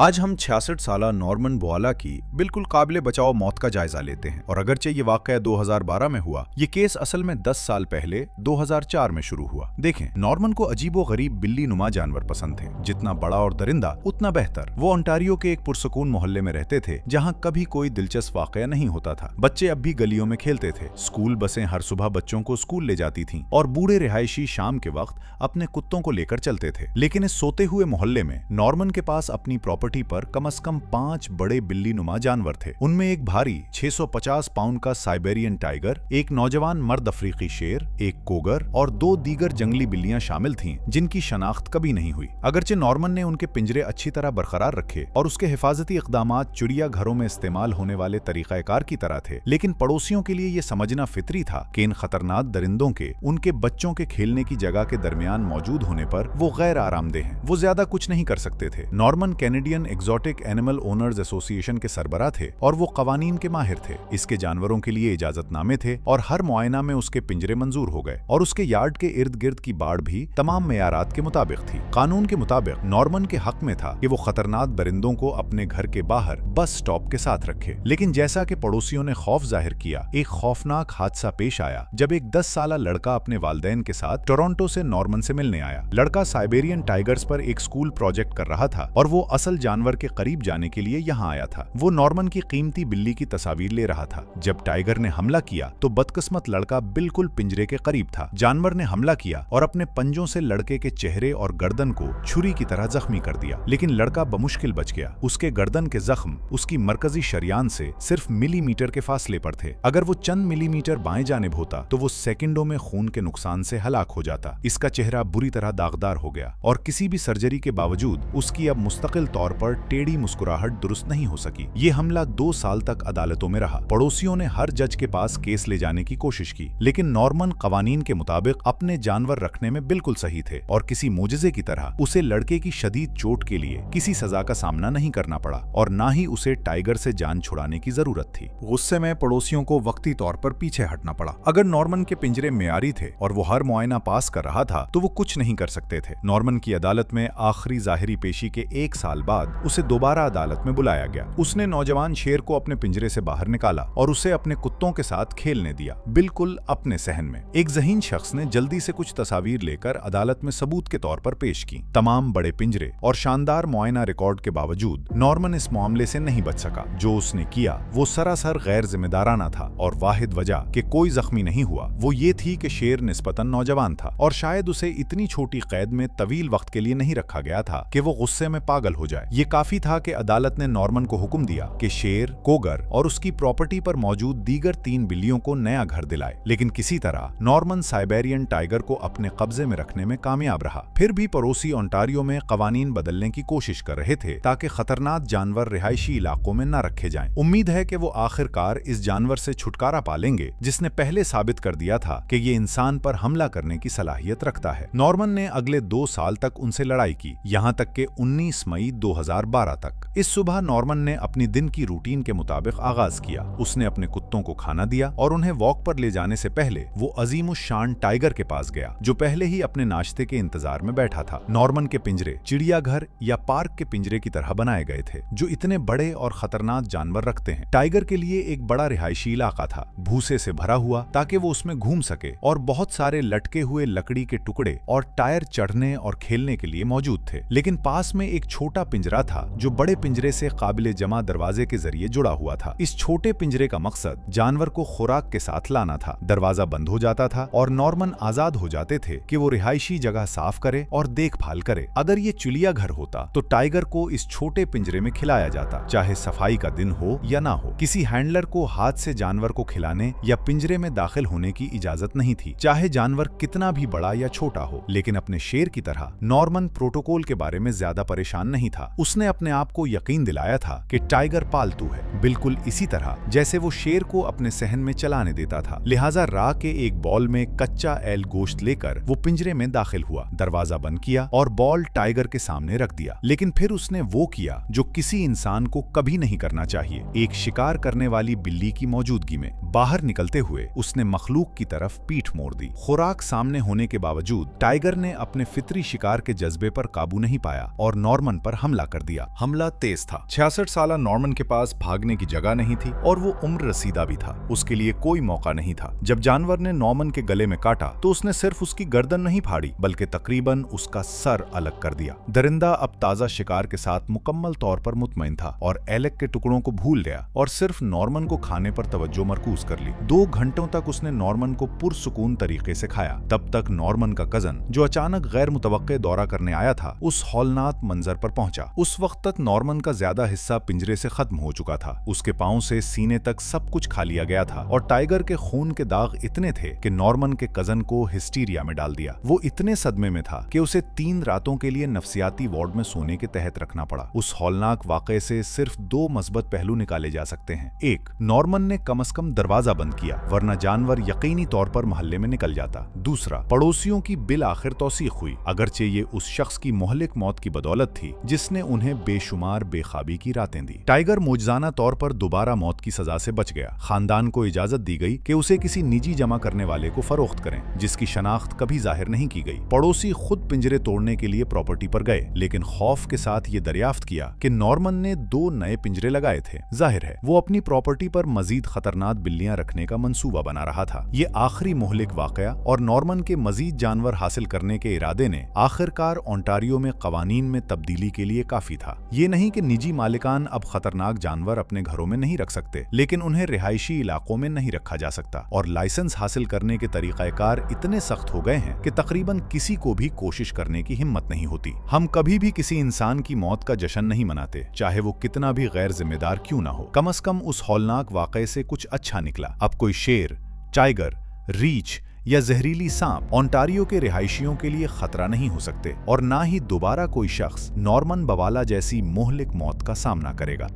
आज हम 66 साला नॉर्मन बोआला की बिल्कुल काबिले बचाओ मौत का जायजा लेते हैं। और अगरचे ये वाकया 2012 में हुआ, ये केस असल में 10 साल पहले 2004 में शुरू हुआ। देखें, नॉर्मन को अजीबो गरीब बिल्ली नुमा जानवर पसंद थे। जितना बड़ा और दरिंदा उतना बेहतर। वो ओंटारियो के एक पुरसकून मोहल्ले में रहते थे जहाँ कभी कोई दिलचस्प वाकया नहीं होता था। बच्चे अब भी गलियों में खेलते थे। स्कूल बसें हर सुबह बच्चों को स्कूल ले जाती थीं और बूढ़े रिहायशी शाम के वक्त अपने कुत्तों को लेकर चलते थे। लेकिन इस सोते हुए मोहल्ले में नॉर्मन के पास अपनी प्रॉपर्टी पर कम से कम 5 बड़े बिल्ली नुमा जानवर थे। उनमें एक भारी 650 पाउंड का साइबेरियन टाइगर, एक नौजवान मर्द अफ्रीकी शेर, एक कोगर और 2 दीगर जंगली बिल्लियां शामिल थीं जिनकी शनाख्त कभी नहीं हुई। अगरचे नॉर्मन ने उनके पिंजरे अच्छी तरह बरकरार रखे और उसके हिफाजती इक़दामात चिड़ियाघरों में इस्तेमाल होने वाले तरीक़ाकार की तरह थे, लेकिन पड़ोसियों के लिए ये समझना फितरी था कि इन खतरनाक दरिंदों के उनके बच्चों के खेलने की जगह के दरमियान मौजूद होने पर वो गैर आरामदेह हैं। वो ज्यादा कुछ नहीं कर सकते थे। Norman Canadian exotic animal owners association के सरबराह थे और वो कवानीन के माहिर थे। इसके जानवरों के लिए इजाजतनामे थे और हर मुआयना में उसके पिंजरे मंजूर हो गए और उसके यार्ड के इर्द गिर्द की बाड़ भी तमाम मेयारात के मुताबिक थी। कानून के मुताबिक नॉर्मन के हक में था कि वो खतरनाक दरिंदों को अपने घर के बाहर बस स्टॉप के साथ रखे। लेकिन जैसा कि पड़ोसियों ने खौफ जाहिर किया, एक खौफनाक हादसा पेश आया जब एक 10 साला लड़का अपने वालिदैन के साथ टोरंटो से नॉर्मन से मिलने आया। लड़का साइबेरियन टाइगर्स पर एक स्कूल प्रोजेक्ट कर रहा था और वो असल जानवर के करीब जाने के लिए यहाँ आया था। वो नॉर्मन की कीमती बिल्ली की तस्वीर ले रहा था। जब टाइगर ने हमला किया तो बदकिस्मत लड़का बिल्कुल पिंजरे के करीब था। जानवर ने हमला किया और अपने पंजों से लड़के के चेहरे और गर्दन को छुरी की तरह जख्मी कर दिया, लेकिन लड़का बमुश्किल बच गया। उसके गर्दन के जख्म उसकी मरकजी शरियान से सिर्फ मिलीमीटर के फासले पर थे। अगर वो चंद मिलीमीटर बाएं जानिब होता तो वो सेकंडों में खून के नुकसान से हलाक हो जाता। इसका चेहरा बुरी तरह दागदार हो गया और किसी भी सर्जरी के बावजूद उसकी अब मुस्तकिल तौर पर टेढ़ी मुस्कुराहट दुरुस्त नहीं हो सकी। ये हमला 2 साल तक अदालतों में रहा। पड़ोसियों ने हर जज के पास केस ले जाने की कोशिश की, लेकिन नॉर्मन कवानीन के मुताबिक अपने जानवर रखने में बिल्कुल सही थे और किसी मोजज़े की तरह उसे लड़के की शदीद चोट के लिए किसी सजा का सामना नहीं करना पड़ा और ना ही उसे टाइगर से जान छुड़ाने की जरूरत थी। गुस्से में पड़ोसियों को वक्ती तौर पर पीछे हटना पड़ा। अगर नॉर्मन के पिंजरे मेयारी थे और वो हर मुआयना पास कर रहा था तो वो कुछ नहीं कर सकते थे। नॉर्मन की अदालत में आखिरी जाहिरी पेशी के 1 साल बाद उसे दोबारा अदालत में बुलाया गया। उसने नौजवान शेर को अपने पिंजरे से बाहर निकाला और उसे अपने कुत्तों के साथ खेलने दिया, बिल्कुल अपने सहन में। एक ज़हीन शख्स ने जल्दी से कुछ तस्वीर लेकर अदालत में सबूत के तौर पर पेश की। तमाम बड़े पिंजरे और शानदार मुआयना रिकॉर्ड के बावजूद नॉर्मन इस मामले से नहीं बच सका। जो उसने किया वो सरासर गैर जिम्मेदाराना था और वाहिद वजह कि कोई जख्मी नहीं हुआ वो ये थी कि शेर निस्बतन नौजवान था और शायद उसे इतनी छोटी कैद में तवील वक्त के लिए नहीं रखा गया था कि वो गुस्से में पागल हो जाए। ये काफी था कि अदालत ने नॉर्मन को हुक्म दिया कि शेर, कोगर और उसकी प्रॉपर्टी पर मौजूद दीगर 3 बिल्लियों को नया घर दिलाए। लेकिन किसी तरह नॉर्मन साइबेरियन टाइगर को अपने कब्जे में रखने में कामयाब रहा। फिर भी पड़ोसी ओंटारियो में कवानीन बदलने की कोशिश कर रहे थे ताकि खतरनाक जानवर रिहायशी इलाकों में न रखे जाएं। उम्मीद है कि वो आखिरकार इस जानवर से छुटकारा पालेंगे जिसने पहले साबित कर दिया था कि ये इंसान पर हमला करने की सलाहियत रखता है। नॉर्मन ने अगले 2 साल तक उनसे लड़ाई की, यहाँ तक कि 19 मई 2012 तक। इस सुबह नॉर्मन ने अपनी दिन की रूटीन के मुताबिक आगाज किया। उसने अपने कुत्तों को खाना दिया और उन्हें वॉक पर ले जाने से पहले वो अजीमुशान टाइगर के पास गया जो पहले ही अपने नाश्ते के इंतजार में बैठा था। नॉर्मन के पिंजरे चिड़ियाघर या पार्क के पिंजरे की तरह बनाए गए थे जो इतने बड़े और खतरनाक जानवर रखते हैं। टाइगर के लिए एक बड़ा रिहायशी इलाका था, भूसे से भरा हुआ ताकि वो उसमें घूम सके, और बहुत सारे लटके हुए लकड़ी के टुकड़े और टायर चढ़ने और खेलने के लिए मौजूद थे। लेकिन पास में एक छोटा पिंजरा था जो बड़े पिंजरे से काबिले जमा दरवाजे के जरिए जुड़ा हुआ था। इस छोटे पिंजरे का मकसद जानवर को खुराक के साथ लाना था। दरवाजा बंद हो जाता था और नॉर्मन आजाद हो जाते थे कि वो रिहायशी जगह साफ करे और देखभाल करे। अगर ये चिड़ियाघर होता तो टाइगर को इस छोटे पिंजरे में खिलाया जाता, चाहे सफाई का दिन हो या ना हो। किसी हैंडलर को हाथ से जानवर को खिलाने या पिंजरे में दाखिल होने की इजाजत नहीं थी, चाहे जानवर कितना भी बड़ा या छोटा हो। लेकिन अपने शेर की तरह नॉर्मन प्रोटोकॉल के बारे में ज्यादा परेशान नहीं था। उसने अपने आप को यकीन दिलाया था कि टाइगर पालतू है, बिल्कुल इसी तरह जैसे वो शेर को अपने सहन में चलाने देता था। लिहाजा राह के एक बॉल में कच्चा एल गोश्त लेकर वो पिंजरे में दाखिल हुआ, दरवाजा बंद किया और बॉल टाइगर के सामने रख दिया। लेकिन फिर उसने वो किया जो किसी इंसान को कभी नहीं करना चाहिए। एक शिकार करने वाली बिल्ली की मौजूदगी में बाहर निकलते हुए उसने मखलूक की तरफ पीठ मोड़ दी। खुराक सामने होने के बावजूद टाइगर ने अपने फितरी शिकार के जज्बे पर काबू नहीं पाया और नॉर्मन पर हमला कर दिया। हमला तेज था। 66 साल नॉर्मन के पास भागने की जगह नहीं थी और वो उम्र रसीदा भी था। उसके लिए कोई मौका नहीं था। जब जानवर ने नॉर्मन के गले में काटा तो उसने सिर्फ उसकी गर्दन नहीं फाड़ी बल्कि तकरीबन उसका सर अलग कर दिया। दरिंदा अब ताजा शिकार के साथ मुकम्मल तौर पर मुतमईन था और एलेक के टुकड़ों को भूल गया और सिर्फ नॉर्मन को खाने पर तवज्जो मरकूज कर ली। 2 घंटों तक उसने नॉर्मन को पुरसुकून तरीके से खाया। तब तक नॉर्मन का कजन, जो अचानक गैर मुतवक्के दौरा करने आया था, उस हौलनाक मंजर पर पहुंचा। उस वक्त तक नॉर्मन का ज्यादा हिस्सा पिंजरे से खत्म हो चुका था। उसके पांव से सीने तक सब कुछ खा लिया गया था और टाइगर के खून के दाग इतने थे कि नॉर्मन के कजन को हिस्टीरिया में डाल दिया। वो इतने सदमे में था कि उसे 3 रातों के लिए नफ्सियाती वार्ड में सोने के तहत रखना पड़ा। उस हौलनाक वाकये से सिर्फ 2 मस्बत पहलू निकाले जा सकते हैं। एक, नॉर्मन ने कम से कम दरवाजा बंद किया, वरना जानवर यकीनी तौर पर मोहल्ले में निकल जाता। दूसरा, पड़ोसियों की बिल आखिर तौसीक हुई, अगरचे ये उस शख्स की मोहलिक मौत की बदौलत थी जिसने उन्हें बेशुमार बेखाबी की रातें दी। टाइगर मौजज़ाना तौर पर दोबारा मौत की सजा से बच गया। खानदान को इजाजत दी गई कि उसे किसी निजी जमा करने वाले को फरोख्त करें, जिसकी शनाख्त कभी जाहिर नहीं की गई। पड़ोसी खुद पिंजरे तोड़ने के लिए प्रॉपर्टी पर गए, लेकिन खौफ के साथ ये दरियाफ्त किया कि नॉर्मन ने 2 नए पिंजरे लगाए थे। जाहिर है वो अपनी प्रॉपर्टी पर मजीद खतरनाक बिल्लियां रखने का मंसूबा बना रहा था। ये आखिरी मोहलिक वाकया और नॉर्मन के मजीद जानवर हासिल करने के इरादे ने आखिरकार ओंटारियो में कवानीन में तब्दीली के लिए काफी था। ये नहीं कि निजी मालिकान अब खतरनाक जानवर अपने घरों में नहीं रख सकते, लेकिन उन्हें रिहायशी इलाकों में नहीं रखा जा सकता और लाइसेंस हासिल करने के तरीकाकार इतने सख्त हो गए हैं कि तकरीबन किसी को भी कोशिश करने की हिम्मत नहीं होती। हम कभी भी किसी इंसान की मौत का जश्न नहीं मनाते, चाहे वो कितना भी गैर जिम्मेदार क्यों ना हो। कम से कम उस हौलनाक वाकये से कुछ अच्छा निकला। अब कोई शेर, टाइगर, रीछ या जहरीली सांप ओंटारियो के रिहायशियों के लिए खतरा नहीं हो सकते और ना ही दोबारा कोई शख्स नॉर्मन बवाला जैसी मोहलिक मौत का सामना करेगा।